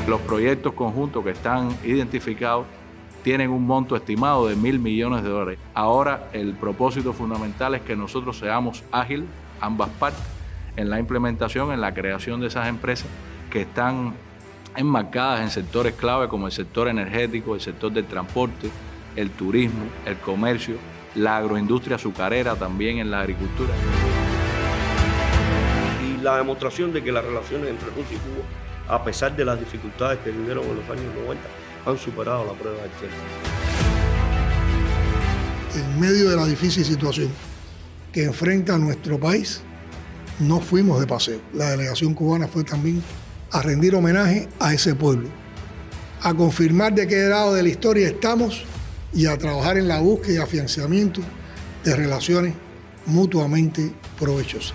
Los proyectos conjuntos que están identificados tienen un monto estimado de $1.000 millones. Ahora el propósito fundamental es que nosotros seamos ágiles, ambas partes, en la implementación, en la creación de esas empresas que están enmarcadas en sectores clave como el sector energético, el sector del transporte, el turismo, el comercio, la agroindustria azucarera, también en la agricultura. Y la demostración de que las relaciones entre Rusia y Cuba, a pesar de las dificultades que vivieron en los años 90, han superado la prueba del tiempo. En medio de la difícil situación que enfrenta nuestro país, no fuimos de paseo. La delegación cubana fue también a rendir homenaje a ese pueblo, a confirmar de qué lado de la historia estamos y a trabajar en la búsqueda y afianzamiento de relaciones mutuamente provechosas.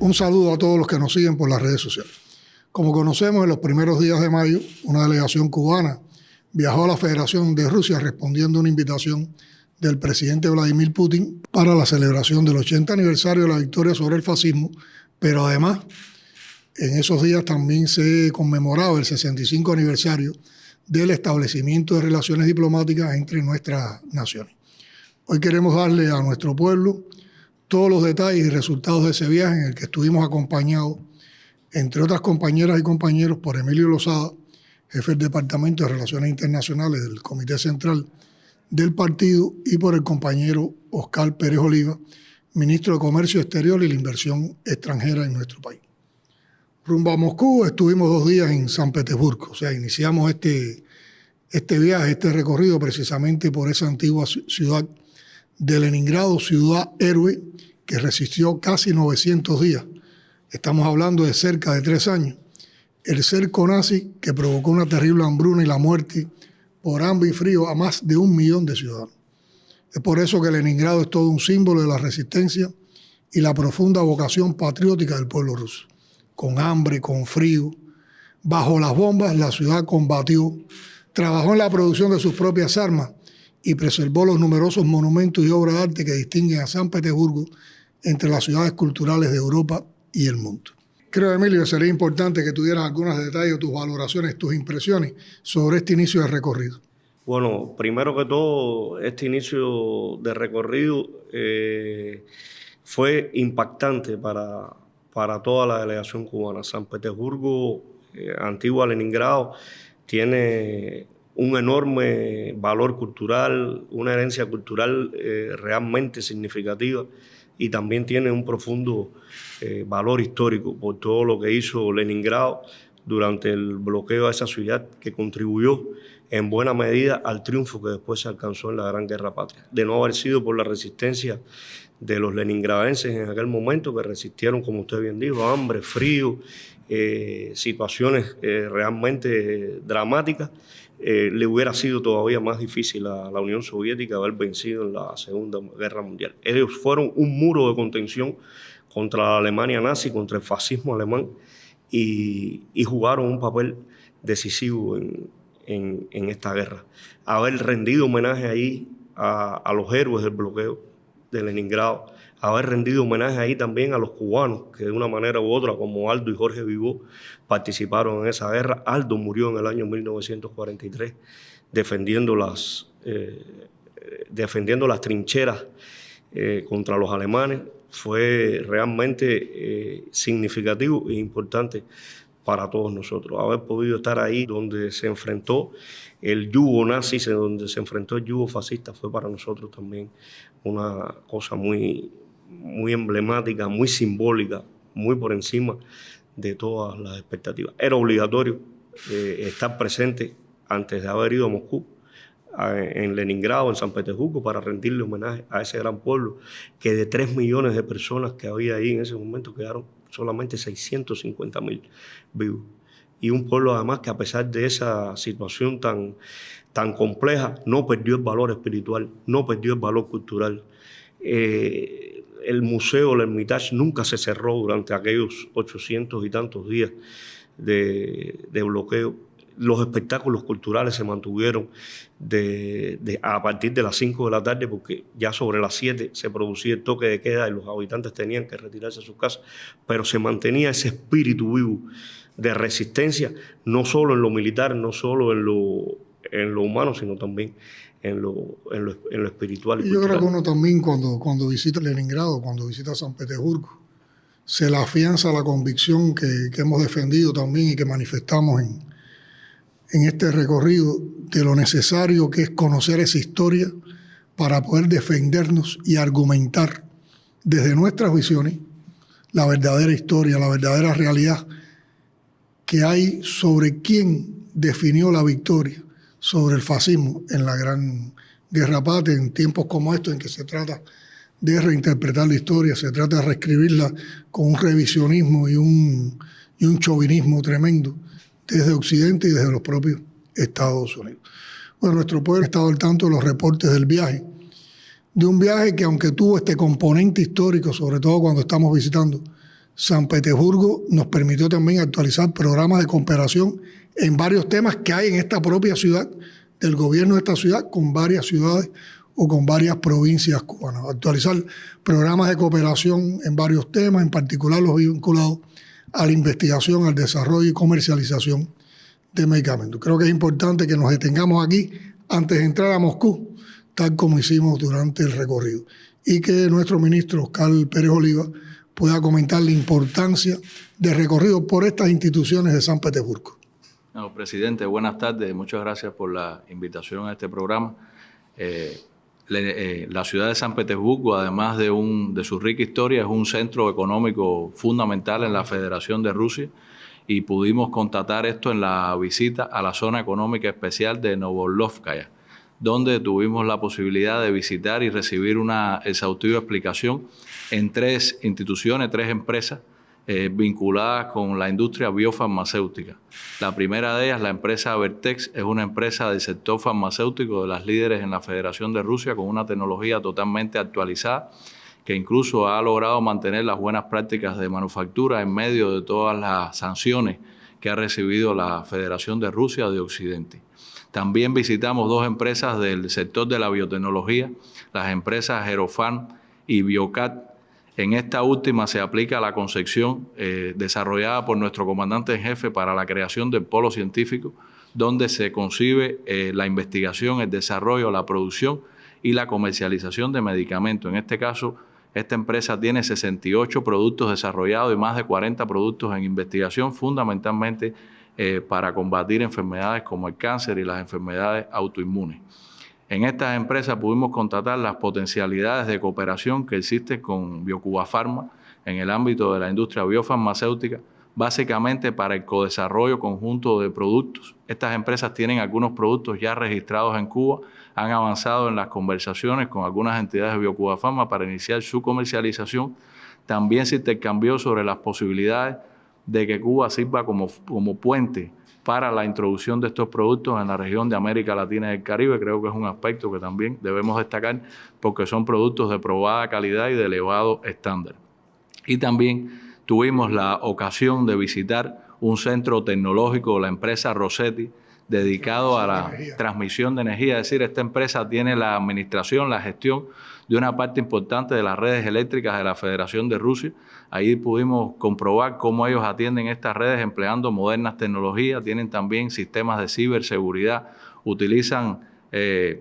Un saludo a todos los que nos siguen por las redes sociales. Como conocemos, en los primeros días de mayo, una delegación cubana viajó a la Federación de Rusia respondiendo a una invitación del presidente Vladimir Putin para la celebración del 80 aniversario de la victoria sobre el fascismo, pero además, en esos días también se conmemoraba el 65 aniversario del establecimiento de relaciones diplomáticas entre nuestras naciones. Hoy queremos darle a nuestro pueblo todos los detalles y resultados de ese viaje en el que estuvimos acompañados, entre otras compañeras y compañeros, por Emilio Lozada, jefe del Departamento de Relaciones Internacionales del Comité Central del partido, y por el compañero Oscar Pérez Oliva, ministro de Comercio Exterior y la Inversión Extranjera en nuestro país. Rumbo a Moscú estuvimos 2 días en San Petersburgo, o sea, iniciamos este viaje, este recorrido precisamente por esa antigua ciudad de Leningrado, ciudad héroe que resistió casi 900 días. Estamos hablando de cerca de 3 años. El cerco nazi que provocó una terrible hambruna y la muerte por hambre y frío a más de 1 millón de ciudadanos. Es por eso que Leningrado es todo un símbolo de la resistencia y la profunda vocación patriótica del pueblo ruso. Con hambre, con frío, bajo las bombas, la ciudad combatió, trabajó en la producción de sus propias armas y preservó los numerosos monumentos y obras de arte que distinguen a San Petersburgo entre las ciudades culturales de Europa y el mundo. Creo, Emilio, que sería importante que tuvieras algunos detalles, tus valoraciones, tus impresiones sobre este inicio de recorrido. Bueno, primero que todo, este inicio de recorrido fue impactante para toda la delegación cubana. San Petersburgo, antigua Leningrado, tiene un enorme valor cultural, una herencia cultural realmente significativa, y también tiene un profundo valor histórico por todo lo que hizo Leningrado durante el bloqueo de esa ciudad, que contribuyó en buena medida al triunfo que después se alcanzó en la Gran Guerra Patria. De no haber sido por la resistencia de los leningradenses en aquel momento, que resistieron, como usted bien dijo, hambre, frío, situaciones realmente dramáticas, le hubiera sido todavía más difícil a la Unión Soviética haber vencido en la Segunda Guerra Mundial. Ellos fueron un muro de contención contra la Alemania nazi, contra el fascismo alemán, y jugaron un papel decisivo en esta guerra. Haber rendido homenaje ahí a los héroes del bloqueo de Leningrado, haber rendido homenaje ahí también a los cubanos que de una manera u otra, como Aldo y Jorge Vivó, participaron en esa guerra. Aldo murió en el año 1943 defendiendo las trincheras contra los alemanes. Fue realmente significativo e importante para todos nosotros. Haber podido estar ahí donde se enfrentó el yugo nazi, donde se enfrentó el yugo fascista, fue para nosotros también una cosa muy, muy emblemática, muy simbólica, muy por encima de todas las expectativas. Era obligatorio estar presente antes de haber ido a Moscú, en Leningrado, en San Petersburgo, para rendirle homenaje a ese gran pueblo, que de 3 millones de personas que había ahí en ese momento quedaron solamente 650.000 vivos. Y un pueblo además que, a pesar de esa situación tan compleja, no perdió el valor espiritual, no perdió el valor cultural. El museo, el Hermitage, nunca se cerró durante aquellos 800 y tantos días de bloqueo. los espectáculos culturales se mantuvieron a partir de las 5 de la tarde, porque ya sobre las 7 se producía el toque de queda y los habitantes tenían que retirarse a sus casas, pero se mantenía ese espíritu vivo de resistencia, no solo en lo militar, no solo en lo humano, sino también en lo espiritual. Y yo creo que uno también cuando visita Leningrado, cuando visita San Petersburgo, se le afianza la convicción que hemos defendido también y que manifestamos en este recorrido de lo necesario que es conocer esa historia para poder defendernos y argumentar desde nuestras visiones la verdadera historia, la verdadera realidad que hay sobre quién definió la victoria sobre el fascismo en la Gran Guerra Patria, en tiempos como estos en que se trata de reinterpretar la historia, se trata de reescribirla con un revisionismo y un chauvinismo tremendo desde Occidente y desde los propios Estados Unidos. Bueno, nuestro pueblo ha estado al tanto de los reportes del viaje, de un viaje que aunque tuvo este componente histórico, sobre todo cuando estamos visitando San Petersburgo, nos permitió también actualizar programas de cooperación en varios temas que hay en esta propia ciudad, del gobierno de esta ciudad, con varias ciudades o con varias provincias cubanas. Actualizar programas de cooperación en varios temas, en particular los vinculados a la investigación, al desarrollo y comercialización de medicamentos. Creo que es importante que nos detengamos aquí antes de entrar a Moscú, tal como hicimos durante el recorrido, y que nuestro ministro Oscar Pérez Oliva pueda comentar la importancia del recorrido por estas instituciones de San Petersburgo. No, presidente, buenas tardes. Muchas gracias por la invitación a este programa. La ciudad de San Petersburgo, además de su rica historia, es un centro económico fundamental en la Federación de Rusia, y pudimos constatar esto en la visita a la zona económica especial de Novolovskaya, donde tuvimos la posibilidad de visitar y recibir una exhaustiva explicación en 3 instituciones, 3 empresas vinculadas con la industria biofarmacéutica. La primera de ellas, la empresa Vertex, es una empresa del sector farmacéutico de las líderes en la Federación de Rusia, con una tecnología totalmente actualizada, que incluso ha logrado mantener las buenas prácticas de manufactura en medio de todas las sanciones que ha recibido la Federación de Rusia de Occidente. También visitamos 2 empresas del sector de la biotecnología, las empresas Aerofarm y Biocat. En esta última se aplica la concepción desarrollada por nuestro comandante en jefe para la creación del polo científico, donde se concibe la investigación, el desarrollo, la producción y la comercialización de medicamentos. En este caso, esta empresa tiene 68 productos desarrollados y más de 40 productos en investigación, fundamentalmente para combatir enfermedades como el cáncer y las enfermedades autoinmunes. En estas empresas pudimos constatar las potencialidades de cooperación que existen con Biocuba Pharma en el ámbito de la industria biofarmacéutica, básicamente para el codesarrollo conjunto de productos. Estas empresas tienen algunos productos ya registrados en Cuba, han avanzado en las conversaciones con algunas entidades de Biocuba Pharma para iniciar su comercialización. También se intercambió sobre las posibilidades de que Cuba sirva como puente para la introducción de estos productos en la región de América Latina y el Caribe. Creo que es un aspecto que también debemos destacar, porque son productos de probada calidad y de elevado estándar. Y también tuvimos la ocasión de visitar un centro tecnológico de la empresa Rossetti, dedicado a la transmisión de energía. Es decir, esta empresa tiene la administración, la gestión de una parte importante de las redes eléctricas de la Federación de Rusia. Ahí pudimos comprobar cómo ellos atienden estas redes empleando modernas tecnologías. Tienen también sistemas de ciberseguridad, utilizan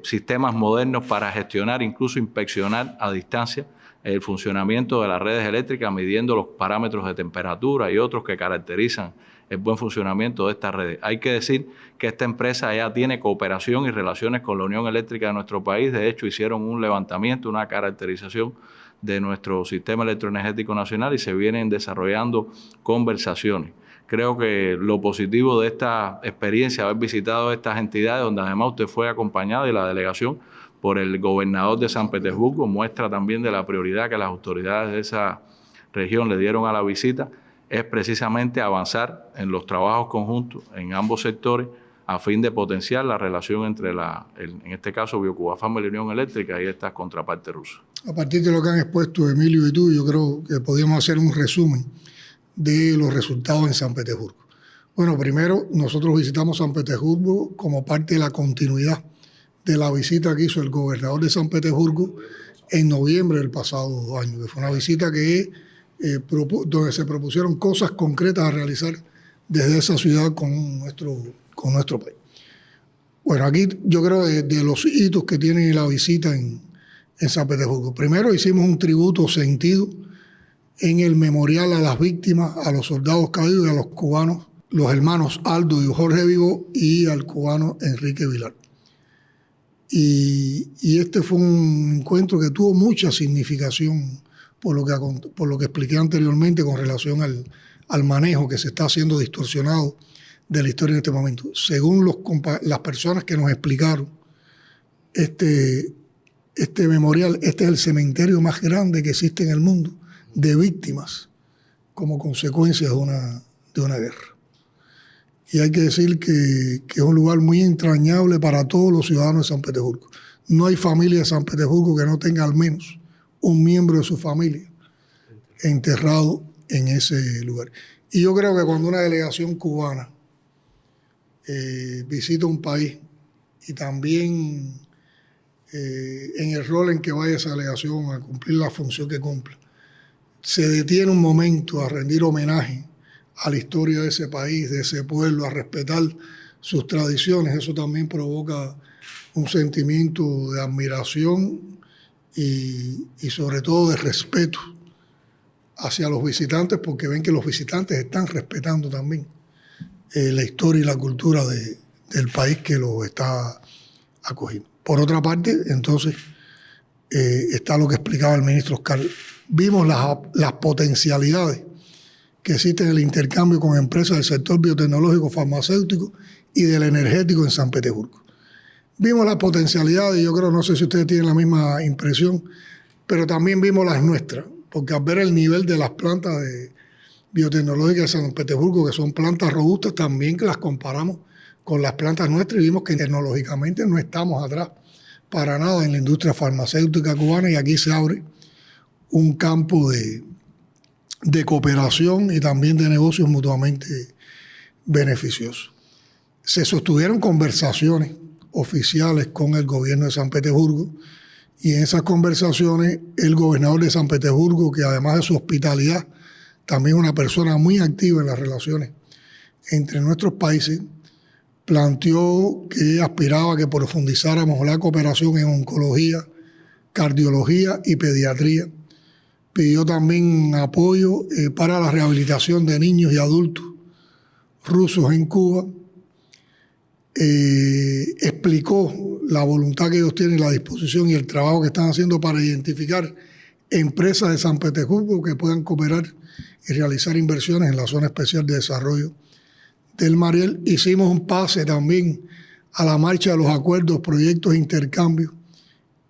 sistemas modernos para gestionar, incluso inspeccionar a distancia el funcionamiento de las redes eléctricas, midiendo los parámetros de temperatura y otros que caracterizan el buen funcionamiento de estas redes. Hay que decir que esta empresa ya tiene cooperación y relaciones con la Unión Eléctrica de nuestro país. De hecho, hicieron un levantamiento, una caracterización de nuestro sistema electroenergético nacional y se vienen desarrollando conversaciones. Creo que lo positivo de esta experiencia, haber visitado estas entidades, donde además usted fue acompañado y la delegación por el gobernador de San Petersburgo, muestra también de la prioridad que las autoridades de esa región le dieron a la visita, es precisamente avanzar en los trabajos conjuntos en ambos sectores a fin de potenciar la relación entre en este caso Biocuba Pharma y la Unión Eléctrica y estas contrapartes rusas. A partir de lo que han expuesto Emilio y tú, yo creo que podríamos hacer un resumen de los resultados en San Petersburgo. Bueno, primero nosotros visitamos San Petersburgo como parte de la continuidad de la visita que hizo el gobernador de San Petersburgo en noviembre del pasado año, que fue una visita que donde se propusieron cosas concretas a realizar desde esa ciudad con nuestro país. Bueno, aquí yo creo de los hitos que tiene la visita en San Petersburgo. Primero hicimos un tributo sentido en el memorial a las víctimas, a los soldados caídos y a los cubanos, los hermanos Aldo y Jorge Vivo, y al cubano Enrique Vilar. Y este fue un encuentro que tuvo mucha significación por lo que expliqué anteriormente con relación al manejo que se está haciendo distorsionado de la historia en este momento. Según las personas que nos explicaron, este memorial, este es el cementerio más grande que existe en el mundo de víctimas como consecuencia de una guerra. Y hay que decir que es un lugar muy entrañable para todos los ciudadanos de San Petersburgo. No hay familia de San Petersburgo que no tenga al menos un miembro de su familia enterrado en ese lugar. Y yo creo que cuando una delegación cubana visita un país y también en el rol en que vaya esa delegación a cumplir la función que cumple, se detiene un momento a rendir homenaje a la historia de ese país, de ese pueblo, a respetar sus tradiciones, eso también provoca un sentimiento de admiración y sobre todo de respeto hacia los visitantes, porque ven que los visitantes están respetando también la historia y la cultura del país que los está acogiendo. Por otra parte, entonces, está lo que explicaba el ministro Oscar. Vimos las potencialidades que existen en el intercambio con empresas del sector biotecnológico, farmacéutico y del energético en San Petersburgo. Vimos las potencialidades, y yo creo, no sé si ustedes tienen la misma impresión, pero también vimos las nuestras, porque al ver el nivel de las plantas biotecnológicas de San Petersburgo, que son plantas robustas, también que las comparamos con las plantas nuestras y vimos que tecnológicamente no estamos atrás para nada en la industria farmacéutica cubana, y aquí se abre un campo de cooperación y también de negocios mutuamente beneficiosos. Se sostuvieron conversaciones oficiales con el gobierno de San Petersburgo, y en esas conversaciones el gobernador de San Petersburgo, que además de su hospitalidad, también es una persona muy activa en las relaciones entre nuestros países, planteó que aspiraba a que profundizáramos la cooperación en oncología, cardiología y pediatría. Pidió también apoyo para la rehabilitación de niños y adultos rusos en Cuba. Explicó la voluntad que ellos tienen, la disposición y el trabajo que están haciendo para identificar empresas de San Petersburgo que puedan cooperar y realizar inversiones en la zona especial de desarrollo del Mariel. Hicimos un pase también a la marcha de los acuerdos, proyectos de intercambio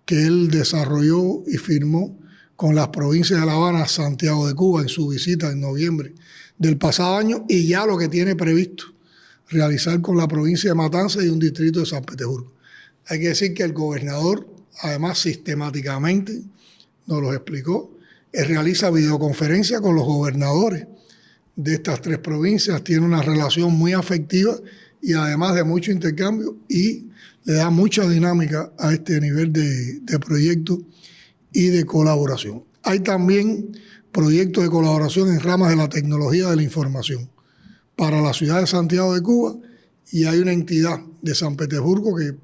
que él desarrolló y firmó con las provincias de La Habana, Santiago de Cuba, en su visita en noviembre del pasado año, y ya lo que tiene previsto realizar con la provincia de Matanzas y un distrito de San Petersburgo. Hay que decir que el gobernador, además, sistemáticamente, nos lo explicó, realiza videoconferencias con los gobernadores de estas tres provincias, tiene una relación muy afectiva y además de mucho intercambio, y le da mucha dinámica a este nivel de proyecto y de colaboración. Hay también proyectos de colaboración en ramas de la tecnología de la información para la ciudad de Santiago de Cuba, y hay una entidad de San Petersburgo que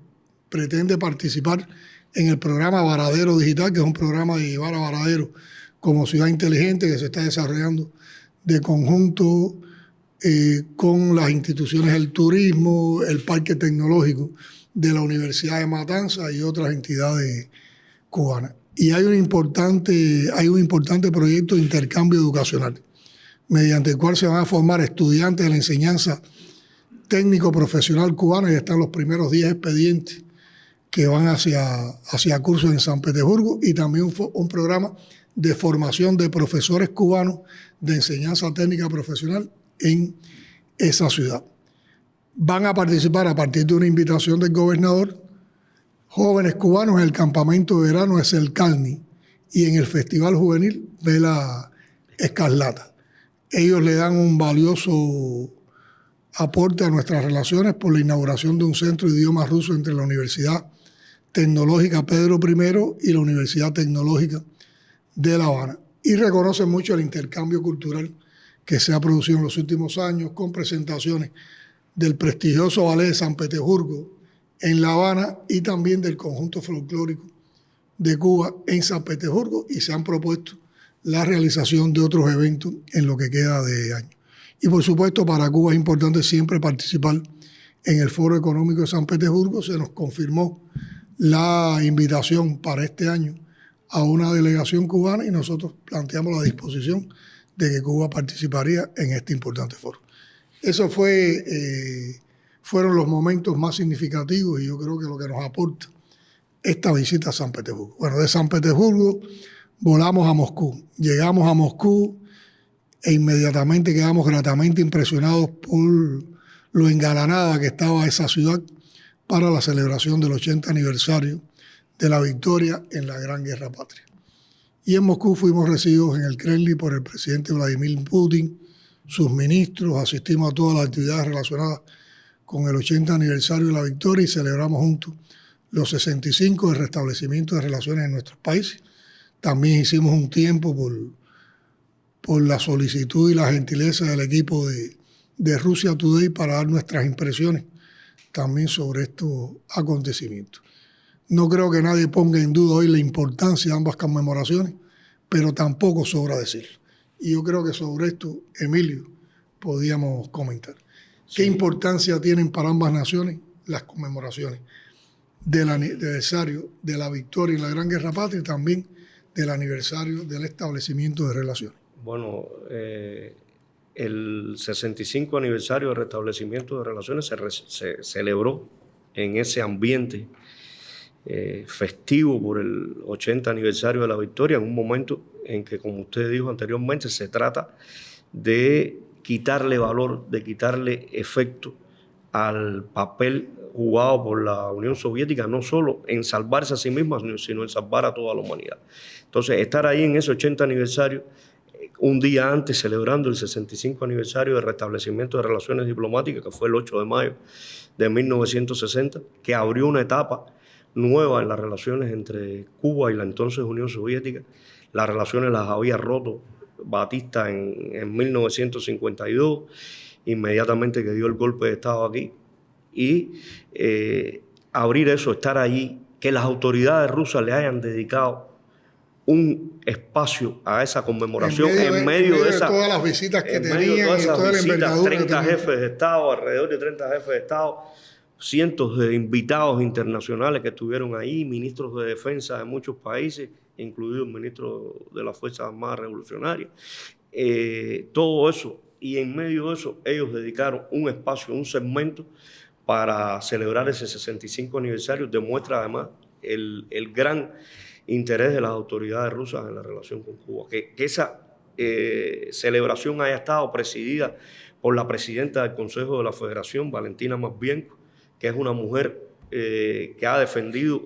pretende participar en el programa Varadero Digital, que es un programa de llevar a Varadero como ciudad inteligente que se está desarrollando de conjunto con las instituciones del turismo, el parque tecnológico de la Universidad de Matanzas y otras entidades cubanas. Y hay un importante proyecto de intercambio educacional, mediante el cual se van a formar estudiantes de la enseñanza técnico-profesional cubana, y están los primeros 10 expedientes que van hacia cursos en San Petersburgo, y también un programa de formación de profesores cubanos de enseñanza técnica profesional en esa ciudad. Van a participar, a partir de una invitación del gobernador, jóvenes cubanos en el campamento de verano de Selkalny y en el Festival Juvenil Vela Escarlata. Ellos le dan un valioso aporte a nuestras relaciones por la inauguración de un centro de idiomas rusos entre la Universidad Tecnológica Pedro I y la Universidad Tecnológica de La Habana. Y reconoce mucho el intercambio cultural que se ha producido en los últimos años con presentaciones del prestigioso Ballet de San Petersburgo en La Habana y también del conjunto folclórico de Cuba en San Petersburgo, y se han propuesto la realización de otros eventos en lo que queda de año. Y por supuesto para Cuba es importante siempre participar en el Foro Económico de San Petersburgo. Se nos confirmó la invitación para este año a una delegación cubana y nosotros planteamos la disposición de que Cuba participaría en este importante foro. Esos fueron los momentos más significativos y yo creo que lo que nos aporta esta visita a San Petersburgo. Bueno, de San Petersburgo volamos a Moscú. Llegamos a Moscú e inmediatamente quedamos gratamente impresionados por lo engalanada que estaba esa ciudad para la celebración del 80 aniversario de la victoria en la Gran Guerra Patria. Y en Moscú fuimos recibidos en el Kremlin por el presidente Vladimir Putin, sus ministros, asistimos a todas las actividades relacionadas con el 80 aniversario de la victoria y celebramos juntos los 65 del restablecimiento de relaciones en nuestros países. También hicimos un tiempo por la solicitud y la gentileza del equipo de Russia Today para dar nuestras impresiones también sobre estos acontecimientos. No creo que nadie ponga en duda hoy la importancia de ambas conmemoraciones, pero tampoco sobra decirlo. Y yo creo que sobre esto, Emilio, podíamos comentar. Sí. ¿Qué importancia tienen para ambas naciones las conmemoraciones del aniversario de la victoria en la Gran Guerra Patria y también del aniversario del establecimiento de relaciones? Bueno, el 65 aniversario del restablecimiento de relaciones se celebró en ese ambiente festivo por el 80 aniversario de la victoria, en un momento en que, como usted dijo anteriormente, se trata de quitarle valor, de quitarle efecto al papel jugado por la Unión Soviética, no solo en salvarse a sí misma, sino en salvar a toda la humanidad. Entonces, estar ahí en ese 80 aniversario, un día antes celebrando el 65 aniversario del restablecimiento de relaciones diplomáticas, que fue el 8 de mayo de 1960, que abrió una etapa nueva en las relaciones entre Cuba y la entonces Unión Soviética. Las relaciones las había roto Batista en 1952, inmediatamente que dio el golpe de Estado aquí. Y abrir eso, estar allí, que las autoridades rusas le hayan dedicado un espacio a esa conmemoración en medio de todas las visitas que tenían, y toda la envergadura, 30 jefes de Estado, alrededor de 30 jefes de Estado, cientos de invitados internacionales que estuvieron ahí, ministros de defensa de muchos países, incluido el ministro de las Fuerzas Armadas Revolucionarias, todo eso, y en medio de eso ellos dedicaron un espacio, un segmento para celebrar ese 65 aniversario. Demuestra además el gran interés de las autoridades rusas en la relación con Cuba. Que esa celebración haya estado presidida por la presidenta del Consejo de la Federación, Valentina Matvienko, que es una mujer que ha defendido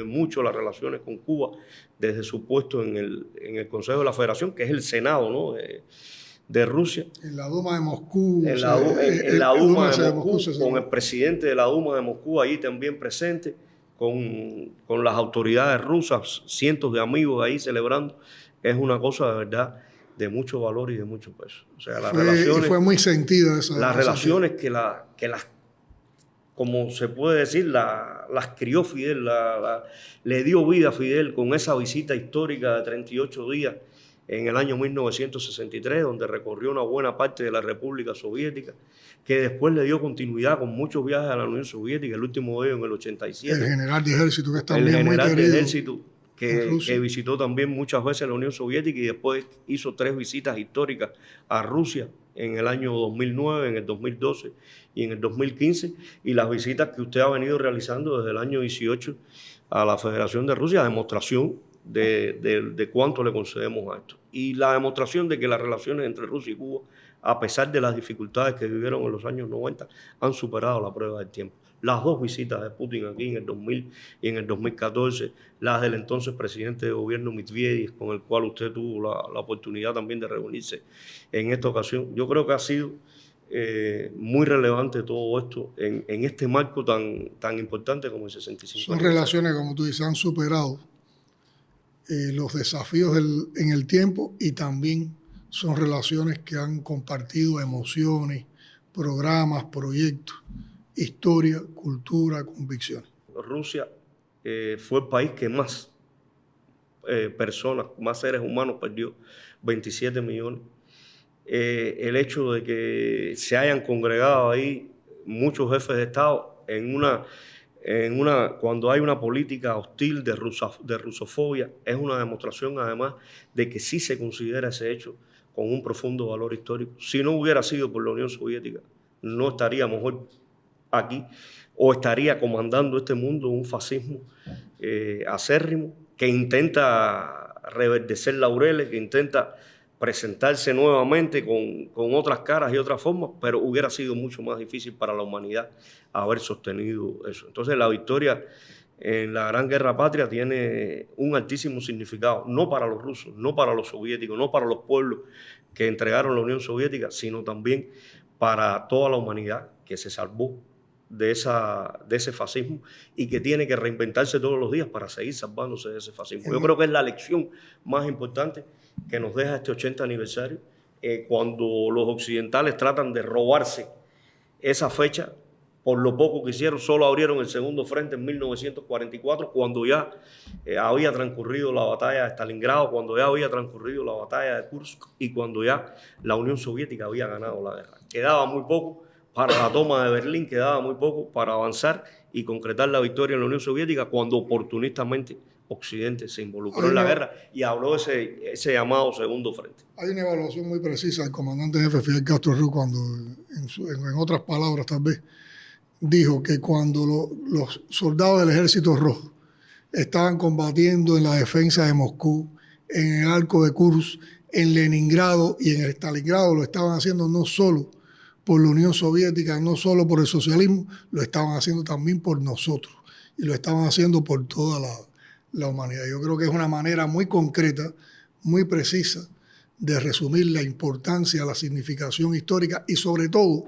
mucho las relaciones con Cuba desde su puesto en el Consejo de la Federación, que es el Senado, ¿no?, de Rusia. En la Duma de Moscú. En la Duma de Moscú, con el presidente de la Duma de Moscú allí también presente, con las autoridades rusas, cientos de amigos ahí celebrando. Es una cosa de verdad de mucho valor y de mucho peso. O sea, las relaciones, fue muy sentida esa. Las relaciones que las, como se puede decir, las crió Fidel, le dio vida a Fidel con esa visita histórica de 38 días en el año 1963, donde recorrió una buena parte de la República Soviética, que después le dio continuidad con muchos viajes a la Unión Soviética, el último de ellos en el 87. El general de ejército, que está muy querido. El general de ejército, que visitó también muchas veces la Unión Soviética y después hizo 3 visitas históricas a Rusia en el año 2009, en el 2012 y en el 2015, y las visitas que usted ha venido realizando desde el año 18 a la Federación de Rusia, demostración de cuánto le concedemos a esto. Y la demostración de que las relaciones entre Rusia y Cuba, a pesar de las dificultades que vivieron en los años 90, han superado la prueba del tiempo. Las 2 visitas de Putin aquí en el 2000 y en el 2014, las del entonces presidente de gobierno Medvedev, con el cual usted tuvo la oportunidad también de reunirse en esta ocasión, yo creo que ha sido muy relevante todo esto en este marco tan importante como el 65. Son relaciones, como tú dices, han superado los desafíos en el tiempo y también son relaciones que han compartido emociones, programas, proyectos, historia, cultura, convicciones. Rusia fue el país que más personas, más seres humanos perdió, 27 millones. El hecho de que se hayan congregado ahí muchos jefes de Estado cuando hay una política hostil de rusofobia, es una demostración además de que sí se considera ese hecho con un profundo valor histórico. Si no hubiera sido por la Unión Soviética, no estaríamos hoy aquí, o estaría comandando este mundo un fascismo acérrimo que intenta reverdecer laureles, que intenta presentarse nuevamente con otras caras y otras formas, pero hubiera sido mucho más difícil para la humanidad haber sostenido eso. Entonces la victoria en la Gran Guerra Patria tiene un altísimo significado, no para los rusos, no para los soviéticos, no para los pueblos que entregaron la Unión Soviética, sino también para toda la humanidad que se salvó de ese fascismo y que tiene que reinventarse todos los días para seguir salvándose de ese fascismo. Yo creo que es la lección más importante que nos deja este 80 aniversario, cuando los occidentales tratan de robarse esa fecha. Por lo poco que hicieron, solo abrieron el segundo frente en 1944, cuando ya había transcurrido la batalla de Stalingrado, cuando ya había transcurrido la batalla de Kursk y cuando ya la Unión Soviética había ganado la guerra. Quedaba muy poco para la toma de Berlín, quedaba muy poco para avanzar y concretar la victoria en la Unión Soviética, cuando oportunistamente Occidente se involucró en la guerra y habló ese llamado segundo frente. Hay una evaluación muy precisa del comandante jefe Fidel Castro Ruz cuando, en otras palabras tal vez, dijo que cuando los soldados del Ejército Rojo estaban combatiendo en la defensa de Moscú, en el arco de Kursk, en Leningrado y en Stalingrado, lo estaban haciendo no solo por la Unión Soviética, no solo por el socialismo, lo estaban haciendo también por nosotros y lo estaban haciendo por toda la humanidad. Yo creo que es una manera muy concreta, muy precisa de resumir la importancia, la significación histórica y sobre todo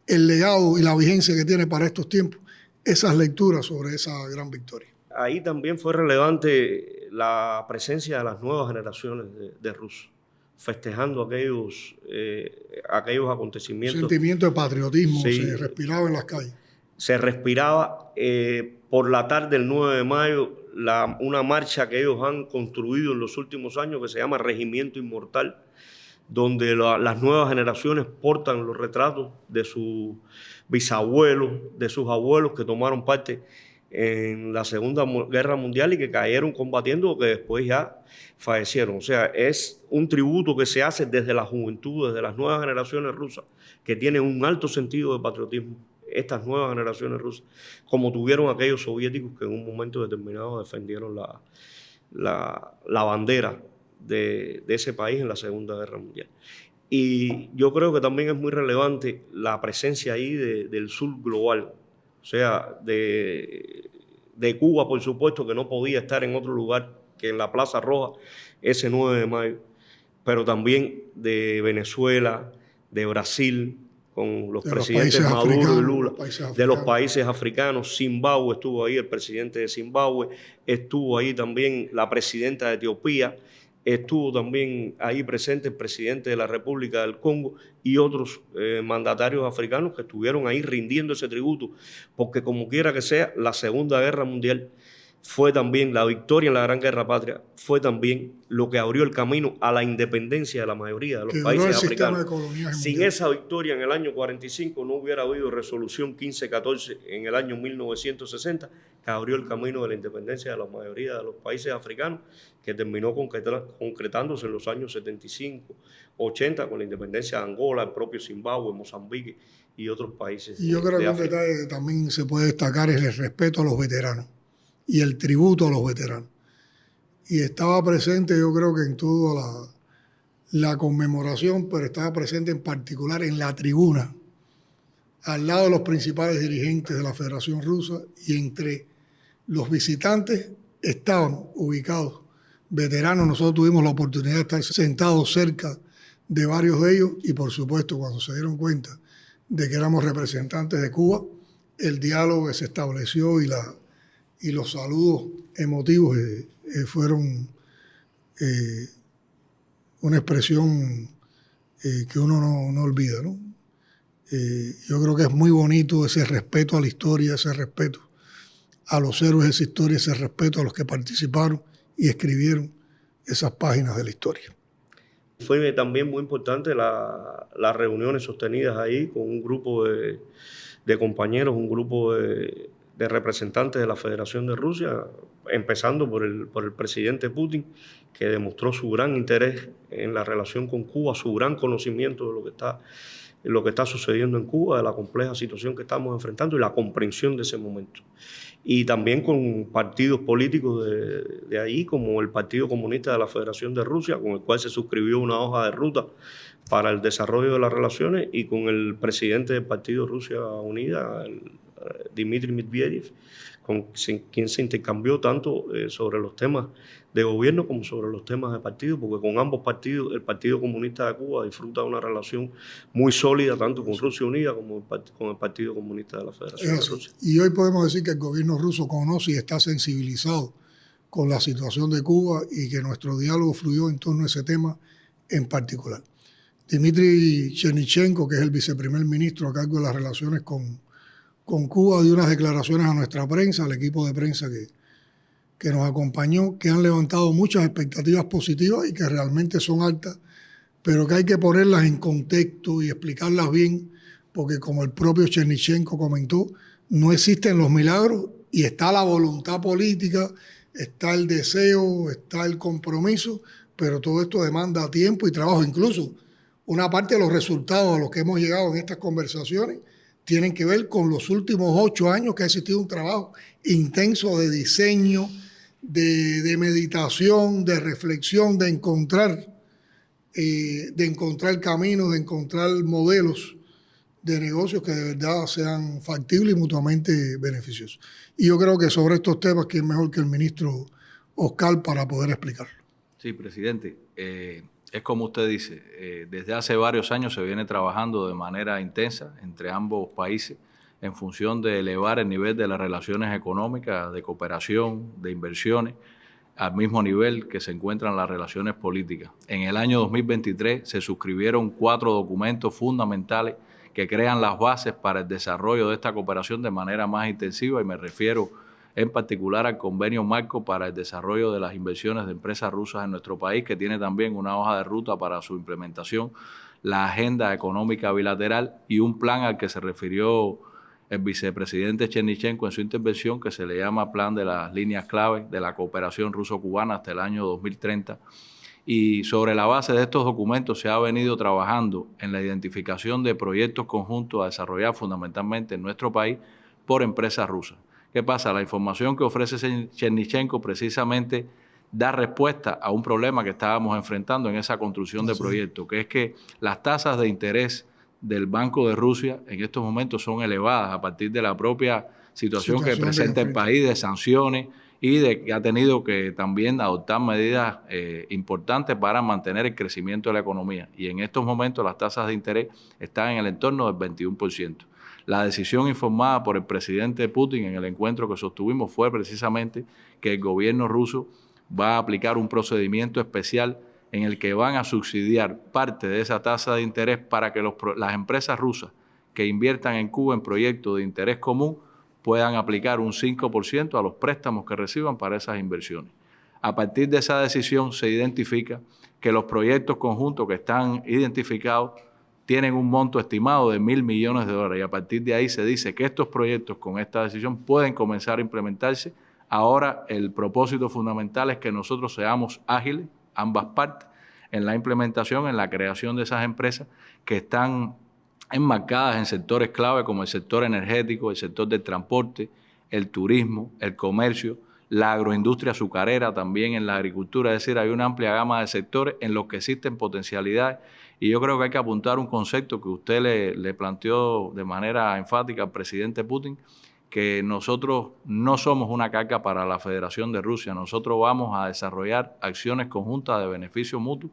el legado y la vigencia que tiene para estos tiempos esas lecturas sobre esa gran victoria. Ahí también fue relevante la presencia de las nuevas generaciones de rusos, festejando aquellos acontecimientos. Sentimiento de patriotismo, sí, se respiraba en las calles. Se respiraba por la tarde del 9 de mayo una marcha que ellos han construido en los últimos años que se llama Regimiento Inmortal, donde las nuevas generaciones portan los retratos de sus bisabuelos, de sus abuelos que tomaron parte en la Segunda Guerra Mundial y que cayeron combatiendo o que después ya fallecieron. O sea, es un tributo que se hace desde la juventud, desde las nuevas generaciones rusas, que tienen un alto sentido de patriotismo, estas nuevas generaciones rusas, como tuvieron aquellos soviéticos que en un momento determinado defendieron la bandera de ese país en la Segunda Guerra Mundial. Y yo creo que también es muy relevante la presencia ahí del sur global, o sea, de Cuba, por supuesto, que no podía estar en otro lugar que en la Plaza Roja ese 9 de mayo, pero también de Venezuela, de Brasil, con los presidentes Maduro y Lula, de los países africanos. Zimbabue estuvo ahí, el presidente de Zimbabue, estuvo ahí también la presidenta de Etiopía, estuvo también ahí presente el presidente de la República del Congo y otros mandatarios africanos que estuvieron ahí rindiendo ese tributo, porque como quiera que sea, la Segunda Guerra Mundial fue también la victoria en la Gran Guerra Patria, fue también lo que abrió el camino a la independencia de la mayoría de los países africanos. Sin esa victoria en el año 45 no hubiera habido resolución 1514 en el año 1960, que abrió el camino de la independencia de la mayoría de los países africanos, que terminó concretándose en los años 75, 80, con la independencia de Angola, el propio Zimbabue, Mozambique y otros países. Y yo creo que un detalle que también se puede destacar es el respeto a los veteranos y el tributo a los veteranos. Y estaba presente, yo creo que en toda la conmemoración, pero estaba presente en particular en la tribuna, al lado de los principales dirigentes de la Federación Rusa, y entre los visitantes estaban ubicados veteranos. Nosotros tuvimos la oportunidad de estar sentados cerca de varios de ellos y, por supuesto, cuando se dieron cuenta de que éramos representantes de Cuba, el diálogo que se estableció y los saludos emotivos fueron una expresión que uno no olvida, ¿no? Yo creo que es muy bonito ese respeto a la historia, ese respeto a los héroes de esa historia, ese respeto a los que participaron y escribieron esas páginas de la historia. Fue también muy importante las reuniones sostenidas ahí con un grupo de compañeros, un grupo de representantes de la Federación de Rusia, empezando por el presidente Putin, que demostró su gran interés en la relación con Cuba, su gran conocimiento de lo que está sucediendo en Cuba, de la compleja situación que estamos enfrentando y la comprensión de ese momento. Y también con partidos políticos de ahí, como el Partido Comunista de la Federación de Rusia, con el cual se suscribió una hoja de ruta para el desarrollo de las relaciones, y con el presidente del Partido Rusia Unida, Dmitry Medvedev, con quien se intercambió tanto sobre los temas de gobierno como sobre los temas de partido, porque con ambos partidos, el Partido Comunista de Cuba disfruta de una relación muy sólida, tanto con Rusia Unida como con el Partido Comunista de la Federación de Rusia. Y hoy podemos decir que el gobierno ruso conoce y está sensibilizado con la situación de Cuba y que nuestro diálogo fluyó en torno a ese tema en particular. Dmitry Chernychenko, que es el viceprimer ministro a cargo de las relaciones con Cuba, dio unas declaraciones a nuestra prensa, al equipo de prensa que nos acompañó, que han levantado muchas expectativas positivas y que realmente son altas, pero que hay que ponerlas en contexto y explicarlas bien, porque como el propio Chernychenko comentó, no existen los milagros y está la voluntad política, está el deseo, está el compromiso, pero todo esto demanda tiempo y trabajo. Incluso una parte de los resultados a los que hemos llegado en estas conversaciones tienen que ver con los últimos 8 años que ha existido un trabajo intenso de diseño, de meditación, de reflexión, de encontrar caminos, de encontrar modelos de negocios que de verdad sean factibles y mutuamente beneficiosos. Y yo creo que sobre estos temas, ¿quién mejor que el ministro Oscar para poder explicarlo? Sí, presidente. Es como usted dice, desde hace varios años se viene trabajando de manera intensa entre ambos países en función de elevar el nivel de las relaciones económicas, de cooperación, de inversiones, al mismo nivel que se encuentran las relaciones políticas. En el año 2023 se suscribieron 4 documentos fundamentales que crean las bases para el desarrollo de esta cooperación de manera más intensiva, y me refiero en particular al convenio marco para el desarrollo de las inversiones de empresas rusas en nuestro país, que tiene también una hoja de ruta para su implementación, la agenda económica bilateral y un plan al que se refirió el vicepresidente Chernychenko en su intervención, que se le llama Plan de las Líneas Clave de la Cooperación Ruso-Cubana hasta el año 2030. Y sobre la base de estos documentos se ha venido trabajando en la identificación de proyectos conjuntos a desarrollar fundamentalmente en nuestro país por empresas rusas. ¿Qué pasa? La información que ofrece Chernychenko precisamente da respuesta a un problema que estábamos enfrentando en esa construcción de proyectos, que es que las tasas de interés del Banco de Rusia en estos momentos son elevadas a partir de la propia situación que presenta el país de sanciones y de que ha tenido que también adoptar medidas importantes para mantener el crecimiento de la economía. Y en estos momentos las tasas de interés están en el entorno del 21%. La decisión informada por el presidente Putin en el encuentro que sostuvimos fue precisamente que el gobierno ruso va a aplicar un procedimiento especial en el que van a subsidiar parte de esa tasa de interés para que las empresas rusas que inviertan en Cuba en proyectos de interés común puedan aplicar un 5% a los préstamos que reciban para esas inversiones. A partir de esa decisión se identifica que los proyectos conjuntos que están identificados tienen un monto estimado de $1.000 millones y a partir de ahí se dice que estos proyectos con esta decisión pueden comenzar a implementarse. Ahora el propósito fundamental es que nosotros seamos ágiles, ambas partes, en la implementación, en la creación de esas empresas que están enmarcadas en sectores clave como el sector energético, el sector del transporte, el turismo, el comercio, la agroindustria azucarera, también en la agricultura. Es decir, hay una amplia gama de sectores en los que existen potencialidades, y yo creo que hay que apuntar un concepto que usted le planteó de manera enfática al presidente Putin, que nosotros no somos una carga para la Federación de Rusia, nosotros vamos a desarrollar acciones conjuntas de beneficio mutuo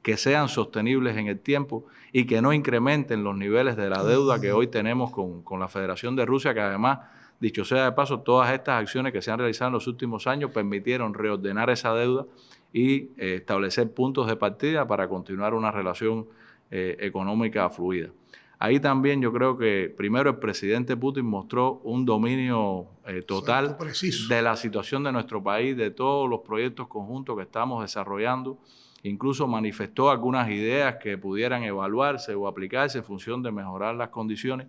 que sean sostenibles en el tiempo y que no incrementen los niveles de la deuda que hoy tenemos con la Federación de Rusia, que además, dicho sea de paso, todas estas acciones que se han realizado en los últimos años permitieron reordenar esa deuda y establecer puntos de partida para continuar una relación económica fluida. Ahí también yo creo que primero el presidente Putin mostró un dominio total de la situación de nuestro país, de todos los proyectos conjuntos que estamos desarrollando. Incluso manifestó algunas ideas que pudieran evaluarse o aplicarse en función de mejorar las condiciones.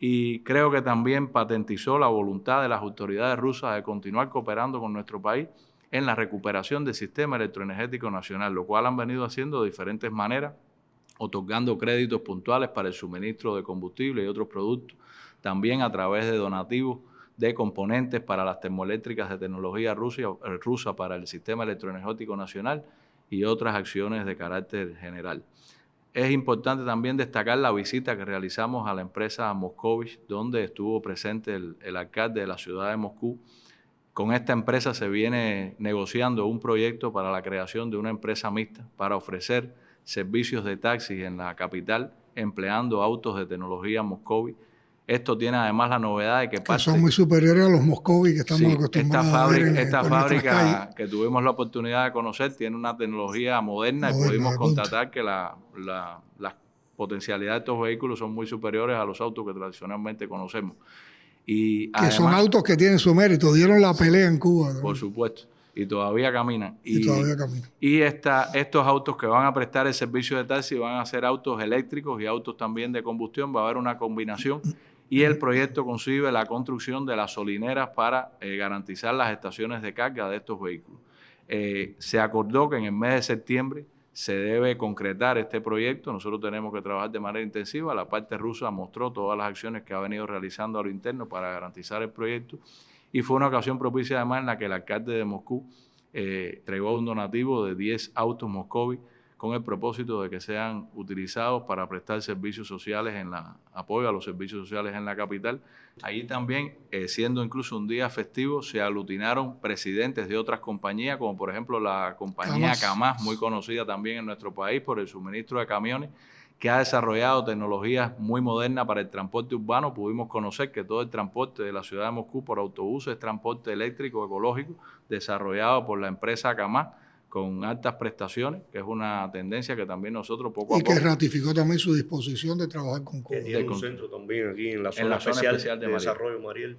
Y creo que también patentizó la voluntad de las autoridades rusas de continuar cooperando con nuestro país en la recuperación del sistema electroenergético nacional, lo cual han venido haciendo de diferentes maneras, otorgando créditos puntuales para el suministro de combustible y otros productos, también a través de donativos de componentes para las termoeléctricas de tecnología rusa para el sistema electroenergético nacional y otras acciones de carácter general. Es importante también destacar la visita que realizamos a la empresa Moscovich, donde estuvo presente el alcalde de la ciudad de Moscú. Con esta empresa se viene negociando un proyecto para la creación de una empresa mixta para ofrecer servicios de taxis en la capital, empleando autos de tecnología Moscovich. Esto tiene además la novedad de que son muy superiores a los Moscovich que estamos acostumbrados a ver esta fábrica que tuvimos la oportunidad de conocer tiene una tecnología moderna y pudimos constatar que las potencialidades de estos vehículos son muy superiores a los autos que tradicionalmente conocemos. Y además, son autos que tienen su mérito, dieron la pelea en Cuba, ¿no? Por supuesto. Y todavía caminan. Y estos autos que van a prestar el servicio de taxi van a ser autos eléctricos y autos también de combustión. Va a haber una combinación y el proyecto concibe la construcción de las solineras para garantizar las estaciones de carga de estos vehículos. Se acordó que en el mes de septiembre se debe concretar este proyecto. Nosotros tenemos que trabajar de manera intensiva. La parte rusa mostró todas las acciones que ha venido realizando a lo interno para garantizar el proyecto. Y fue una ocasión propicia además en la que el alcalde de Moscú entregó un donativo de 10 autos Moscovich con el propósito de que sean utilizados para prestar servicios sociales apoyo a los servicios sociales en la capital. Allí también, siendo incluso un día festivo, se aglutinaron presidentes de otras compañías, como por ejemplo la compañía Kamaz, muy conocida también en nuestro país por el suministro de camiones, que ha desarrollado tecnologías muy modernas para el transporte urbano. Pudimos conocer que todo el transporte de la ciudad de Moscú por autobús es transporte eléctrico ecológico desarrollado por la empresa Kamaz con altas prestaciones, que es una tendencia que también nosotros poco a poco... Y que ratificó también su disposición de trabajar con Cuba. Que tiene un centro también aquí en la zona especial de desarrollo Mariel.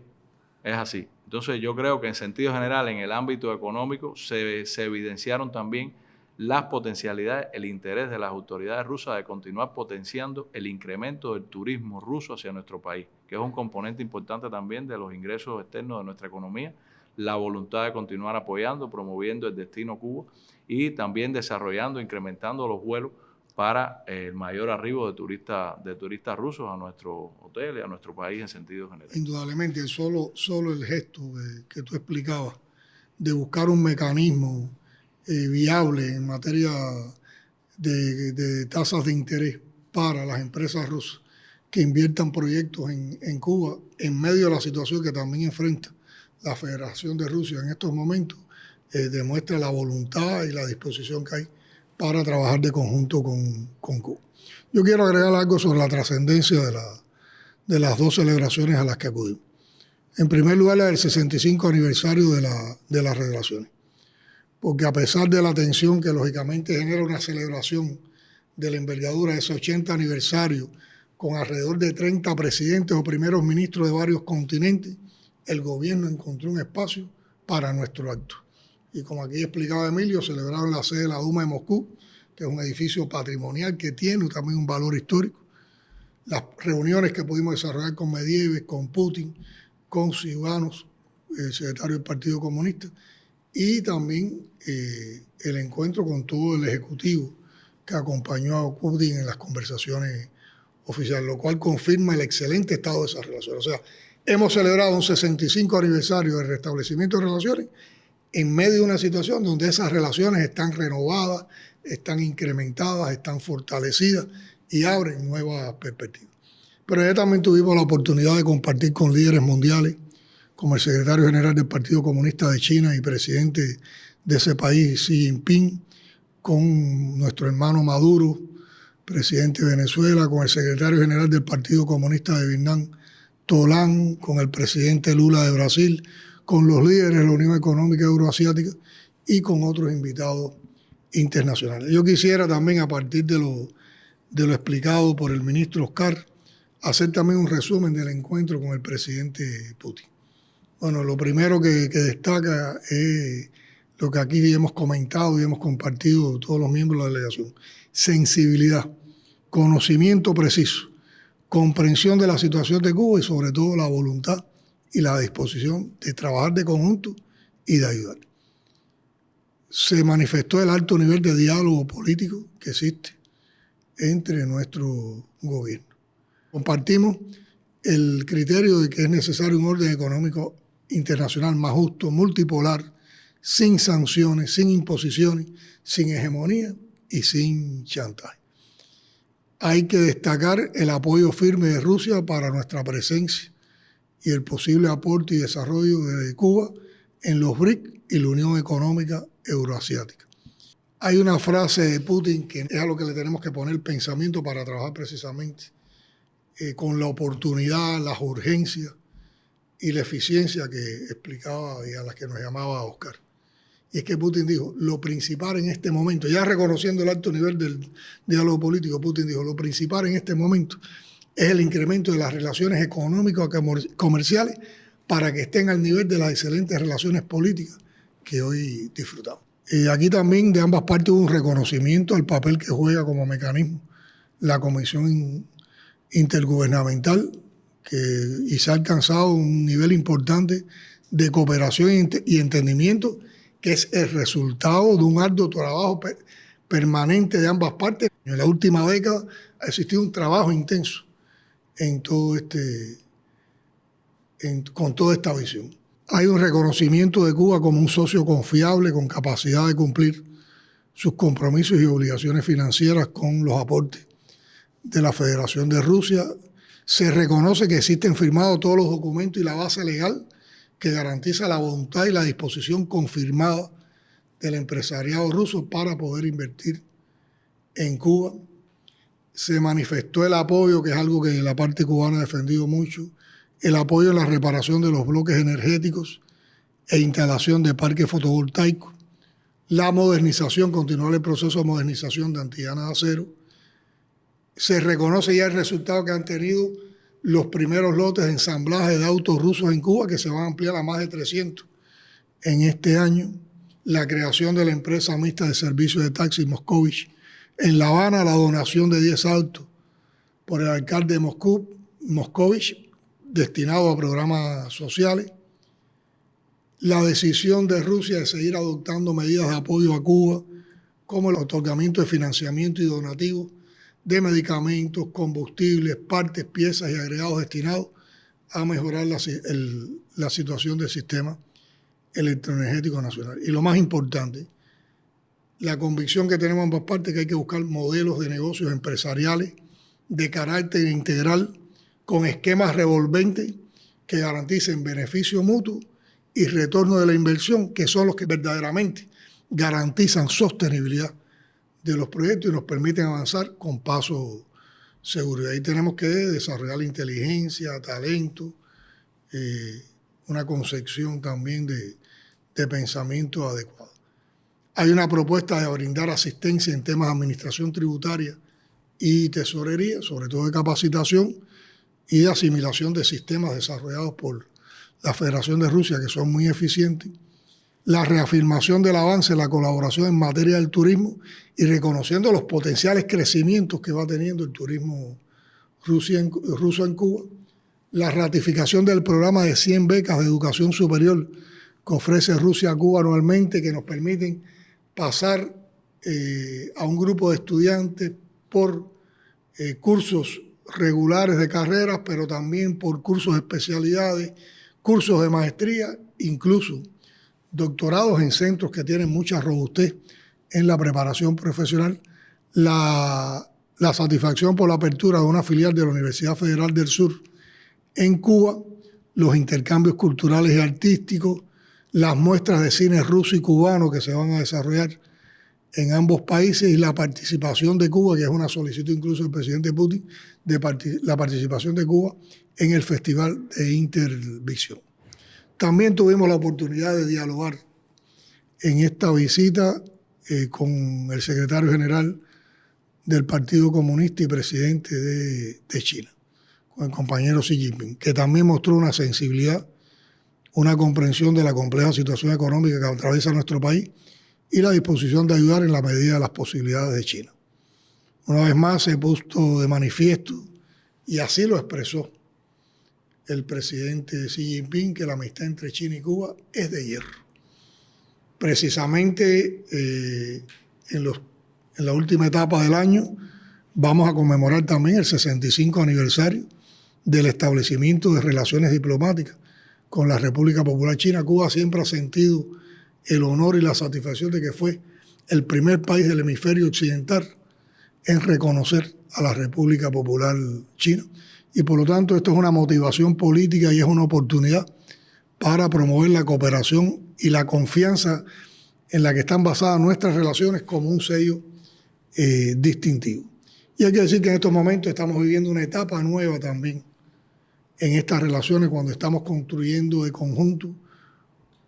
Es así. Entonces yo creo que en sentido general, en el ámbito económico, se evidenciaron también las potencialidades, el interés de las autoridades rusas de continuar potenciando el incremento del turismo ruso hacia nuestro país, que es un componente importante también de los ingresos externos de nuestra economía, la voluntad de continuar apoyando, promoviendo el destino Cuba y también desarrollando, incrementando los vuelos para el mayor arribo de turistas rusos a nuestros hoteles, a nuestro país en sentido general. Indudablemente, solo el gesto que tú explicabas de buscar un mecanismo viable en materia de tasas de interés para las empresas rusas que inviertan proyectos en Cuba en medio de la situación que también enfrenta la Federación de Rusia en estos momentos, demuestra la voluntad y la disposición que hay para trabajar de conjunto con Cuba. Yo quiero agregar algo sobre la trascendencia de las dos celebraciones a las que acudimos. En primer lugar, la del 65 aniversario de las relaciones. Porque a pesar de la tensión que lógicamente genera una celebración de la envergadura de ese 80 aniversario con alrededor de 30 presidentes o primeros ministros de varios continentes, el gobierno encontró un espacio para nuestro acto. Y como aquí explicaba Emilio, celebrado en la sede de la Duma de Moscú, que es un edificio patrimonial que tiene también un valor histórico. Las reuniones que pudimos desarrollar con Medvedev, con Putin, con Zyuganov, el secretario del Partido Comunista, y también el encuentro con todo el ejecutivo que acompañó a Putin en las conversaciones oficiales, lo cual confirma el excelente estado de esas relaciones. O sea, hemos celebrado un 65 aniversario del restablecimiento de relaciones en medio de una situación donde esas relaciones están renovadas, están incrementadas, están fortalecidas y abren nuevas perspectivas. Pero ya también tuvimos la oportunidad de compartir con líderes mundiales, como el secretario general del Partido Comunista de China y presidente de ese país, Xi Jinping, con nuestro hermano Maduro, presidente de Venezuela, con el secretario general del Partido Comunista de Vietnam, Tolán, con el presidente Lula de Brasil, con los líderes de la Unión Económica Euroasiática y con otros invitados internacionales. Yo quisiera también, a partir de lo explicado por el ministro Oscar, hacer también un resumen del encuentro con el presidente Putin. Bueno, lo primero que destaca es lo que aquí hemos comentado y hemos compartido todos los miembros de la delegación. Sensibilidad, conocimiento preciso, comprensión de la situación de Cuba y sobre todo la voluntad y la disposición de trabajar de conjunto y de ayudar. Se manifestó el alto nivel de diálogo político que existe entre nuestro gobierno. Compartimos el criterio de que es necesario un orden económico internacional más justo, multipolar, sin sanciones, sin imposiciones, sin hegemonía y sin chantaje. Hay que destacar el apoyo firme de Rusia para nuestra presencia y el posible aporte y desarrollo de Cuba en los BRIC y la Unión Económica Euroasiática. Hay una frase de Putin que es a lo que le tenemos que poner pensamiento para trabajar precisamente con la oportunidad, las urgencias y la eficiencia que explicaba y a las que nos llamaba Oscar. Y es que Putin dijo, lo principal en este momento, ya reconociendo el alto nivel del diálogo político, Putin dijo, lo principal en este momento es el incremento de las relaciones económicas y comerciales para que estén al nivel de las excelentes relaciones políticas que hoy disfrutamos. Aquí también de ambas partes hubo un reconocimiento al papel que juega como mecanismo la Comisión Intergubernamental y se ha alcanzado un nivel importante de cooperación y entendimiento que es el resultado de un arduo trabajo permanente de ambas partes. En la última década ha existido un trabajo intenso en todo con toda esta visión. Hay un reconocimiento de Cuba como un socio confiable con capacidad de cumplir sus compromisos y obligaciones financieras con los aportes de la Federación de Rusia. Se reconoce que existen firmados todos los documentos y la base legal que garantiza la voluntad y la disposición confirmada del empresariado ruso para poder invertir en Cuba. Se manifestó el apoyo, que es algo que la parte cubana ha defendido mucho, el apoyo en la reparación de los bloques energéticos e instalación de parques fotovoltaicos, la modernización, continuar el proceso de modernización de antillanas de acero. Se reconoce ya el resultado que han tenido los primeros lotes de ensamblaje de autos rusos en Cuba, que se van a ampliar a más de 300 en este año. La creación de la empresa mixta de servicios de taxi Moscovich en La Habana, la donación de 10 autos por el alcalde de Moscovich, destinados a programas sociales. La decisión de Rusia de seguir adoptando medidas de apoyo a Cuba, como el otorgamiento de financiamiento y donativos de medicamentos, combustibles, partes, piezas y agregados destinados a mejorar la situación del sistema electroenergético nacional. Y lo más importante, la convicción que tenemos ambas partes que hay que buscar modelos de negocios empresariales de carácter integral con esquemas revolventes que garanticen beneficio mutuo y retorno de la inversión, que son los que verdaderamente garantizan sostenibilidad de los proyectos y nos permiten avanzar con paso seguro. Ahí tenemos que desarrollar inteligencia, talento, una concepción también de pensamiento adecuado. Hay una propuesta de brindar asistencia en temas de administración tributaria y tesorería, sobre todo de capacitación y de asimilación de sistemas desarrollados por la Federación de Rusia, que son muy eficientes. La reafirmación del avance en la colaboración en materia del turismo y reconociendo los potenciales crecimientos que va teniendo el turismo ruso en Cuba. La ratificación del programa de 100 becas de educación superior que ofrece Rusia a Cuba anualmente, que nos permiten pasar a un grupo de estudiantes por cursos regulares de carreras, pero también por cursos de especialidades, cursos de maestría, incluso doctorados en centros que tienen mucha robustez en la preparación profesional. La satisfacción por la apertura de una filial de la Universidad Federal del Sur en Cuba, los intercambios culturales y artísticos, las muestras de cine ruso y cubano que se van a desarrollar en ambos países y la participación de Cuba, que es una solicitud incluso del presidente Putin, la participación de Cuba en el Festival de Intervisión. También tuvimos la oportunidad de dialogar en esta visita con el secretario general del Partido Comunista y presidente de China, con el compañero Xi Jinping, que también mostró una sensibilidad, una comprensión de la compleja situación económica que atraviesa nuestro país y la disposición de ayudar en la medida de las posibilidades de China. Una vez más se puso de manifiesto, y así lo expresó el presidente Xi Jinping, que la amistad entre China y Cuba es de hierro. Precisamente en la última etapa del año vamos a conmemorar también el 65 aniversario del establecimiento de relaciones diplomáticas con la República Popular China. Cuba siempre ha sentido el honor y la satisfacción de que fue el primer país del hemisferio occidental en reconocer a la República Popular China. Y por lo tanto esto es una motivación política y es una oportunidad para promover la cooperación y la confianza en la que están basadas nuestras relaciones como un sello distintivo. Y hay que decir que en estos momentos estamos viviendo una etapa nueva también en estas relaciones, cuando estamos construyendo de conjunto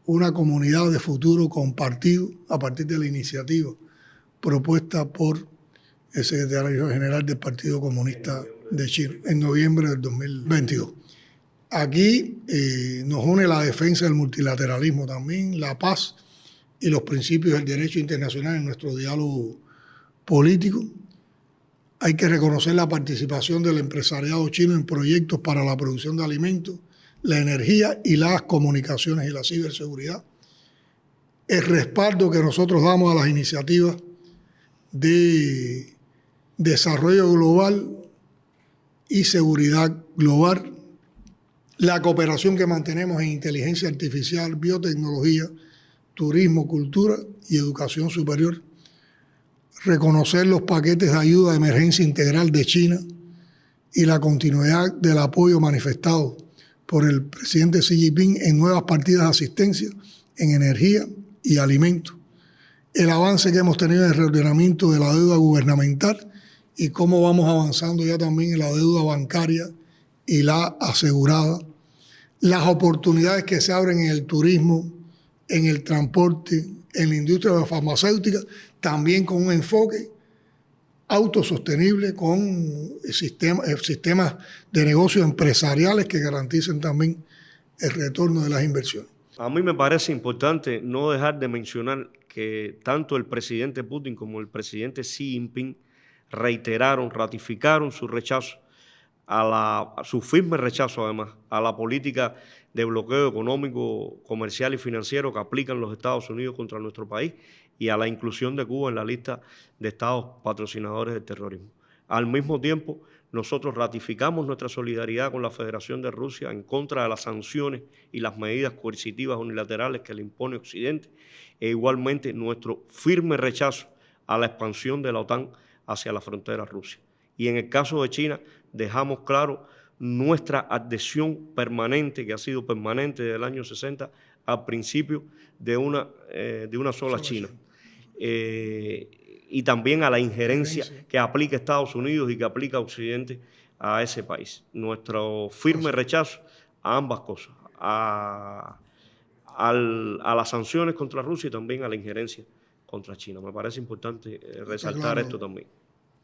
una comunidad de futuro compartido a partir de la iniciativa propuesta por el secretario general del Partido Comunista de China en noviembre del 2022. Aquí nos une la defensa del multilateralismo también, la paz y los principios del derecho internacional en nuestro diálogo político. Hay que reconocer la participación del empresariado chino en proyectos para la producción de alimentos, la energía y las comunicaciones y la ciberseguridad. El respaldo que nosotros damos a las iniciativas de desarrollo global y seguridad global, la cooperación que mantenemos en inteligencia artificial, biotecnología, turismo, cultura y educación superior, reconocer los paquetes de ayuda de emergencia integral de China y la continuidad del apoyo manifestado por el presidente Xi Jinping en nuevas partidas de asistencia en energía y alimentos, el avance que hemos tenido en el reordenamiento de la deuda gubernamental y cómo vamos avanzando ya también en la deuda bancaria y la asegurada, las oportunidades que se abren en el turismo, en el transporte, en la industria farmacéutica, también con un enfoque autosostenible, con sistemas de negocios empresariales que garanticen también el retorno de las inversiones. A mí me parece importante no dejar de mencionar que tanto el presidente Putin como el presidente Xi Jinping ratificaron su rechazo, su firme rechazo además, a la política de bloqueo económico, comercial y financiero que aplican los Estados Unidos contra nuestro país y a la inclusión de Cuba en la lista de estados patrocinadores del terrorismo. Al mismo tiempo, nosotros ratificamos nuestra solidaridad con la Federación de Rusia en contra de las sanciones y las medidas coercitivas unilaterales que le impone Occidente, e igualmente nuestro firme rechazo a la expansión de la OTAN hacia la frontera Rusia. Y en el caso de China, dejamos claro nuestra adhesión permanente, que ha sido permanente desde el año 60, al principio de una sola China. Y también a la injerencia que aplica Estados Unidos y que aplica Occidente a ese país. Nuestro firme rechazo a ambas cosas, a las sanciones contra Rusia y también a la injerencia contra China. Me parece importante resaltar esto también.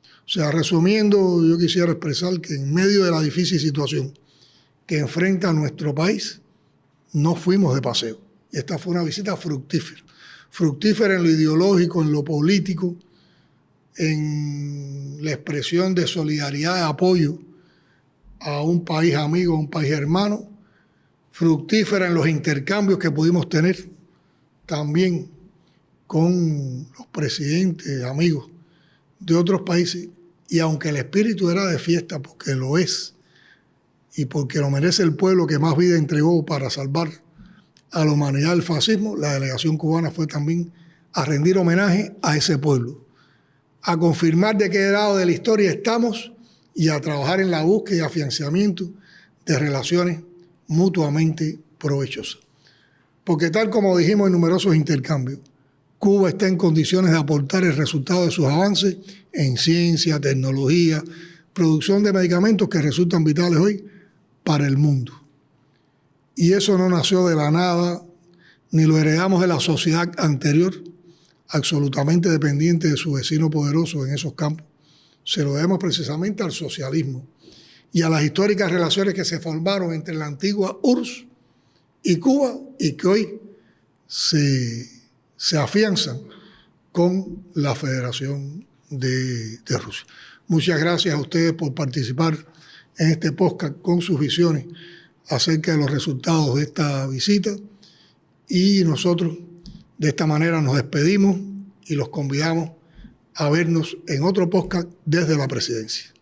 O sea, resumiendo, yo quisiera expresar que en medio de la difícil situación que enfrenta nuestro país, no fuimos de paseo. Esta fue una visita fructífera. Fructífera en lo ideológico, en lo político, en la expresión de solidaridad, de apoyo a un país amigo, a un país hermano. Fructífera en los intercambios que pudimos tener también con los presidentes, amigos de otros países. Y aunque el espíritu era de fiesta, porque lo es, y porque lo merece el pueblo que más vida entregó para salvar a la humanidad del fascismo, la delegación cubana fue también a rendir homenaje a ese pueblo, a confirmar de qué lado de la historia estamos y a trabajar en la búsqueda y afianzamiento de relaciones mutuamente provechosas. Porque tal como dijimos en numerosos intercambios, Cuba está en condiciones de aportar el resultado de sus avances en ciencia, tecnología, producción de medicamentos que resultan vitales hoy para el mundo. Y eso no nació de la nada, ni lo heredamos de la sociedad anterior, absolutamente dependiente de su vecino poderoso en esos campos. Se lo debemos precisamente al socialismo y a las históricas relaciones que se formaron entre la antigua URSS y Cuba y que hoy se afianzan con la Federación de Rusia. Muchas gracias a ustedes por participar en este podcast con sus visiones acerca de los resultados de esta visita, y nosotros de esta manera nos despedimos y los convidamos a vernos en otro podcast desde la presidencia.